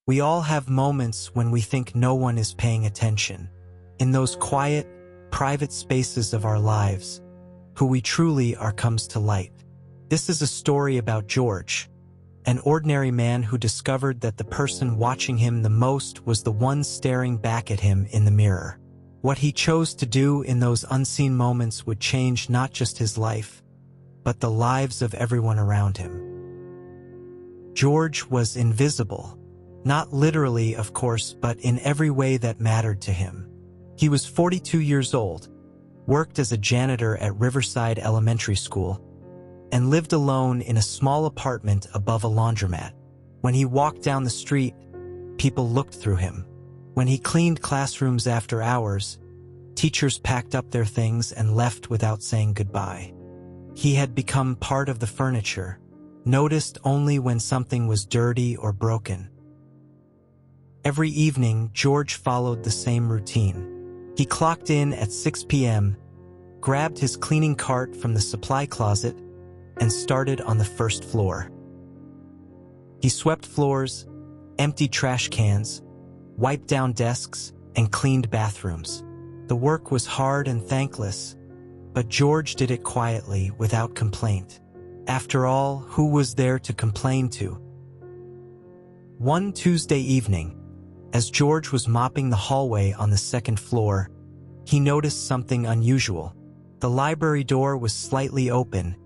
We all have moments when we think no one is paying attention. In those quiet, private spaces of our lives, who we truly are comes to light. This is a story about George, an ordinary man who discovered that the person watching him the most was the one staring back at him in the mirror. What he chose to do in those unseen moments would change not just his life, but the lives of everyone around him. George was invisible, not literally, of course, but in every way that mattered to him. He was 42 years old, worked as a janitor at Riverside Elementary School, and lived alone in a small apartment above a laundromat. When he walked down the street, people looked through him. When he cleaned classrooms after hours, teachers packed up their things and left without saying goodbye. He had become part of the furniture, noticed only when something was dirty or broken. Every evening, George followed the same routine. He clocked in at 6 p.m., grabbed his cleaning cart from the supply closet, and started on the first floor. He swept floors, emptied trash cans, wiped down desks, and cleaned bathrooms. The work was hard and thankless, but George did it quietly, without complaint. After all, who was there to complain to? One Tuesday evening, as George was mopping the hallway on the second floor, he noticed something unusual. The library door was slightly open,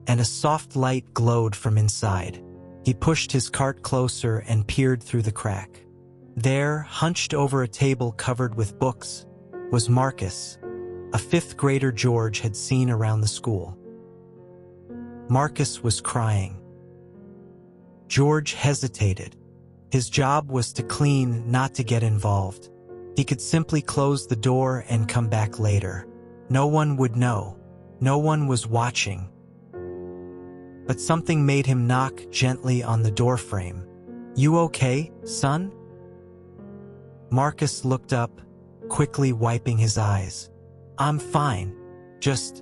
and a soft light glowed from inside. He pushed his cart closer and peered through the crack. There, hunched over a table covered with books, was Marcus, a fifth grader George had seen around the school. Marcus was crying. George hesitated. His job was to clean, not to get involved. He could simply close the door and come back later. No one would know. No one was watching. But something made him knock gently on the doorframe. "You okay, son?" Marcus looked up, quickly wiping his eyes. "I'm fine. Just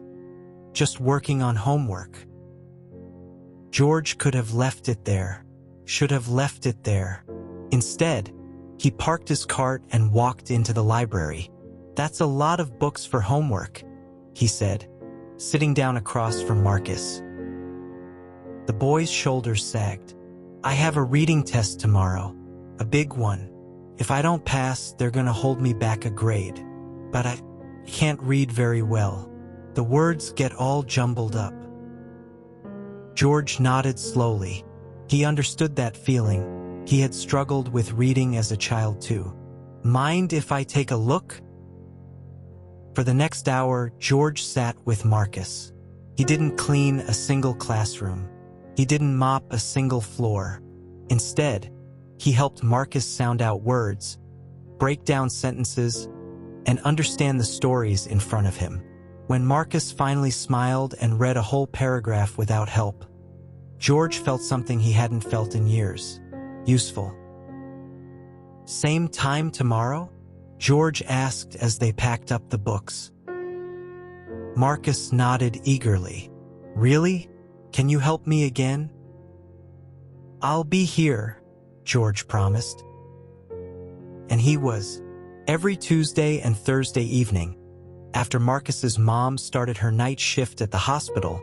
working on homework." George could have left it there, should have left it there. Instead, he parked his cart and walked into the library. "That's a lot of books for homework," he said, sitting down across from Marcus. The boy's shoulders sagged. "I have a reading test tomorrow, a big one. If I don't pass, they're gonna hold me back a grade. But I can't read very well. The words get all jumbled up." George nodded slowly. He understood that feeling. He had struggled with reading as a child too. "Mind if I take a look?" For the next hour, George sat with Marcus. He didn't clean a single classroom. He didn't mop a single floor. Instead, he helped Marcus sound out words, break down sentences, and understand the stories in front of him. When Marcus finally smiled and read a whole paragraph without help, George felt something he hadn't felt in years. Useful. "Same time tomorrow?" George asked as they packed up the books. Marcus nodded eagerly. "Really? Can you help me again?" "I'll be here," George promised. And he was. Every Tuesday and Thursday evening, after Marcus's mom started her night shift at the hospital,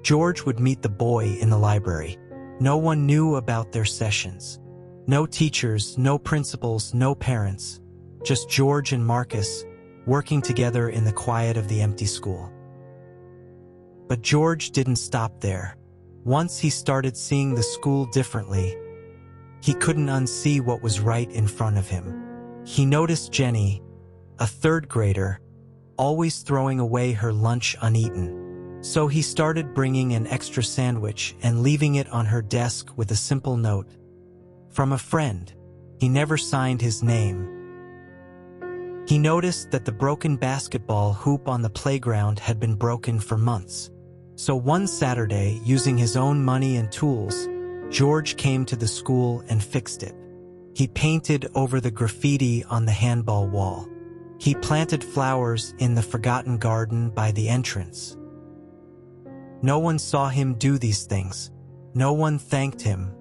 George would meet the boy in the library. No one knew about their sessions. No teachers, no principals, no parents. Just George and Marcus, working together in the quiet of the empty school. But George didn't stop there. Once he started seeing the school differently, he couldn't unsee what was right in front of him. He noticed Jenny, a third grader, always throwing away her lunch uneaten. So he started bringing an extra sandwich and leaving it on her desk with a simple note. From a friend. He never signed his name. He noticed that the broken basketball hoop on the playground had been broken for months. So one Saturday, using his own money and tools, George came to the school and fixed it. He painted over the graffiti on the handball wall. He planted flowers in the forgotten garden by the entrance. No one saw him do these things. No one thanked him.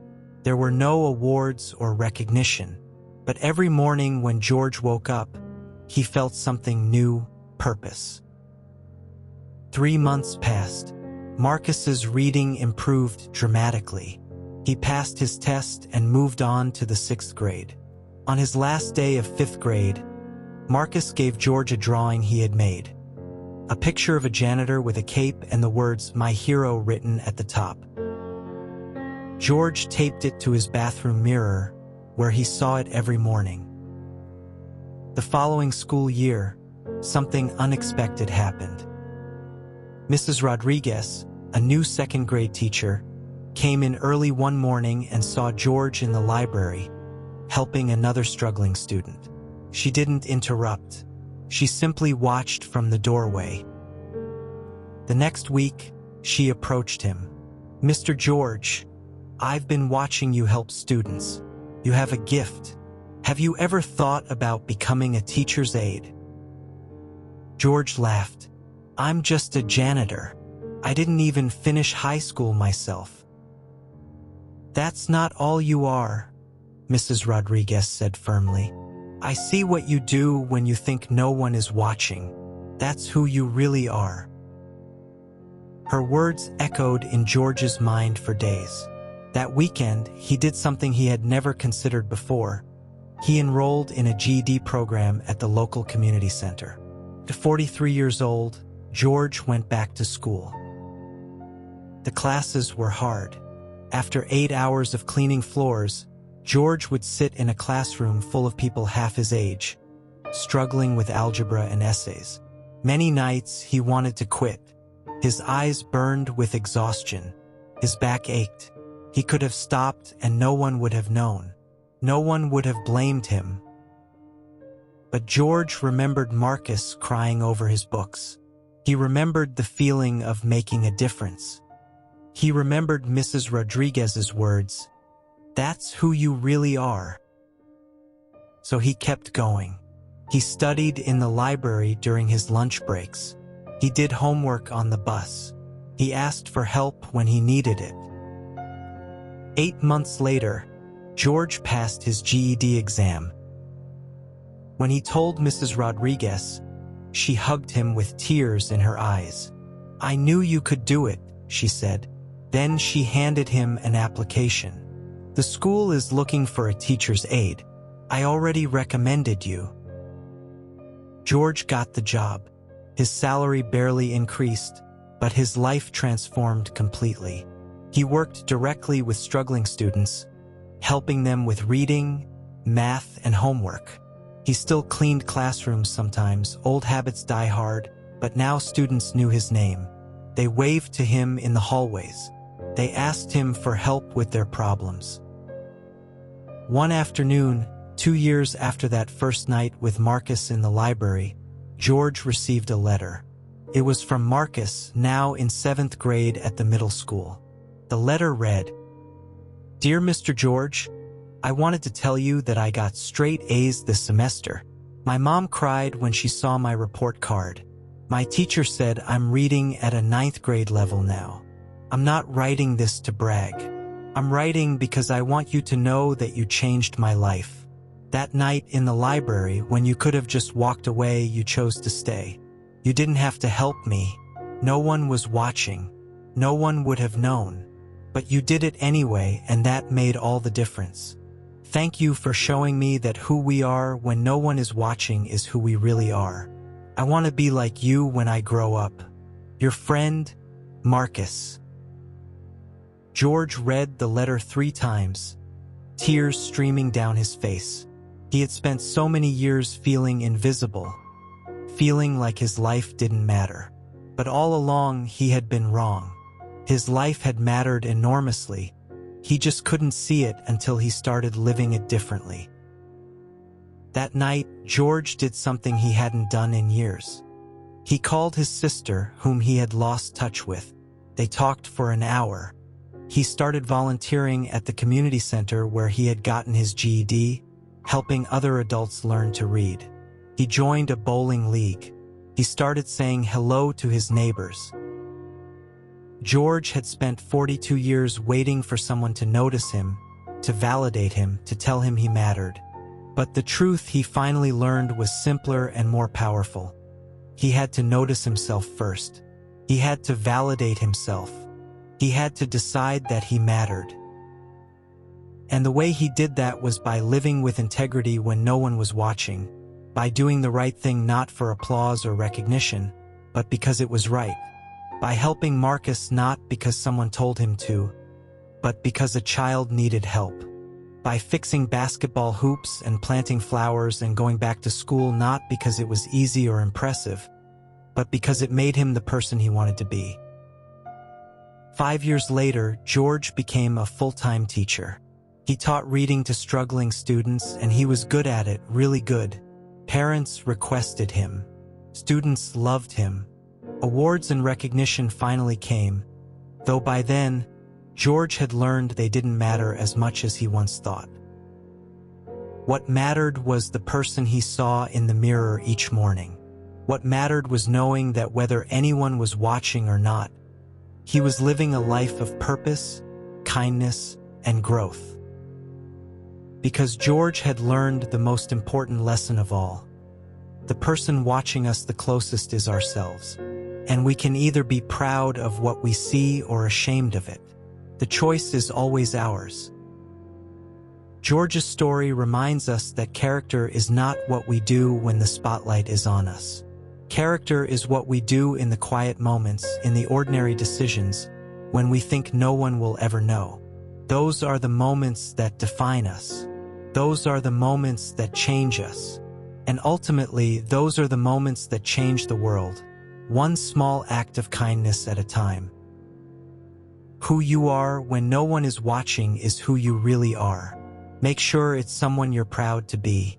There were no awards or recognition, but every morning when George woke up, he felt something new: purpose. 3 months passed. Marcus's reading improved dramatically. He passed his test and moved on to the 6th grade. On his last day of 5th grade, Marcus gave George a drawing he had made. A picture of a janitor with a cape and the words "My Hero" written at the top. George taped it to his bathroom mirror, where he saw it every morning. The following school year, something unexpected happened. Mrs. Rodriguez, a new 2nd grade teacher, came in early one morning and saw George in the library, helping another struggling student. She didn't interrupt. She simply watched from the doorway. The next week, she approached him. "Mr. George, I've been watching you help students. You have a gift. Have you ever thought about becoming a teacher's aide?" George laughed. "I'm just a janitor. I didn't even finish high school myself." "That's not all you are," Mrs. Rodriguez said firmly. "I see what you do when you think no one is watching. That's who you really are." Her words echoed in George's mind for days. That weekend, he did something he had never considered before. He enrolled in a GED program at the local community center. At 43 years old, George went back to school. The classes were hard. After 8 hours of cleaning floors, George would sit in a classroom full of people half his age, struggling with algebra and essays. Many nights he wanted to quit. His eyes burned with exhaustion. His back ached. He could have stopped and no one would have known. No one would have blamed him. But George remembered Marcus crying over his books. He remembered the feeling of making a difference. He remembered Mrs. Rodriguez's words, "That's who you really are." So he kept going. He studied in the library during his lunch breaks. He did homework on the bus. He asked for help when he needed it. 8 months later, George passed his GED exam. When he told Mrs. Rodriguez, she hugged him with tears in her eyes. "I knew you could do it," she said. Then she handed him an application. "The school is looking for a teacher's aide. I already recommended you." George got the job. His salary barely increased, but his life transformed completely. He worked directly with struggling students, helping them with reading, math, and homework. He still cleaned classrooms sometimes. Old habits die hard, but now students knew his name. They waved to him in the hallways. They asked him for help with their problems. One afternoon, 2 years after that first night with Marcus in the library, George received a letter. It was from Marcus, now in 7th grade at the middle school. The letter read, "Dear Mr. George, I wanted to tell you that I got straight A's this semester. My mom cried when she saw my report card. My teacher said I'm reading at a 9th grade level now. I'm not writing this to brag. I'm writing because I want you to know that you changed my life. That night in the library, when you could have just walked away, you chose to stay. You didn't have to help me. No one was watching. No one would have known. But you did it anyway, and that made all the difference. Thank you for showing me that who we are when no one is watching is who we really are. I want to be like you when I grow up. Your friend, Marcus." George read the letter 3 times, tears streaming down his face. He had spent so many years feeling invisible, feeling like his life didn't matter. But all along, he had been wrong. His life had mattered enormously. He just couldn't see it until he started living it differently. That night, George did something he hadn't done in years. He called his sister, whom he had lost touch with. They talked for an hour. He started volunteering at the community center where he had gotten his GED, helping other adults learn to read. He joined a bowling league. He started saying hello to his neighbors. George had spent 42 years waiting for someone to notice him, to validate him, to tell him he mattered. But the truth he finally learned was simpler and more powerful. He had to notice himself first. He had to validate himself. He had to decide that he mattered. And the way he did that was by living with integrity when no one was watching, by doing the right thing not for applause or recognition, but because it was right, by helping Marcus not because someone told him to, but because a child needed help, by fixing basketball hoops and planting flowers and going back to school not because it was easy or impressive, but because it made him the person he wanted to be. 5 years later, George became a full-time teacher. He taught reading to struggling students, and he was good at it, really good. Parents requested him. Students loved him. Awards and recognition finally came, though by then, George had learned they didn't matter as much as he once thought. What mattered was the person he saw in the mirror each morning. What mattered was knowing that whether anyone was watching or not, he was living a life of purpose, kindness, and growth. Because George had learned the most important lesson of all. The person watching us the closest is ourselves, and we can either be proud of what we see or ashamed of it. The choice is always ours. George's story reminds us that character is not what we do when the spotlight is on us. Character is what we do in the quiet moments, in the ordinary decisions, when we think no one will ever know. Those are the moments that define us. Those are the moments that change us. And ultimately, those are the moments that change the world, one small act of kindness at a time. Who you are when no one is watching is who you really are. Make sure it's someone you're proud to be.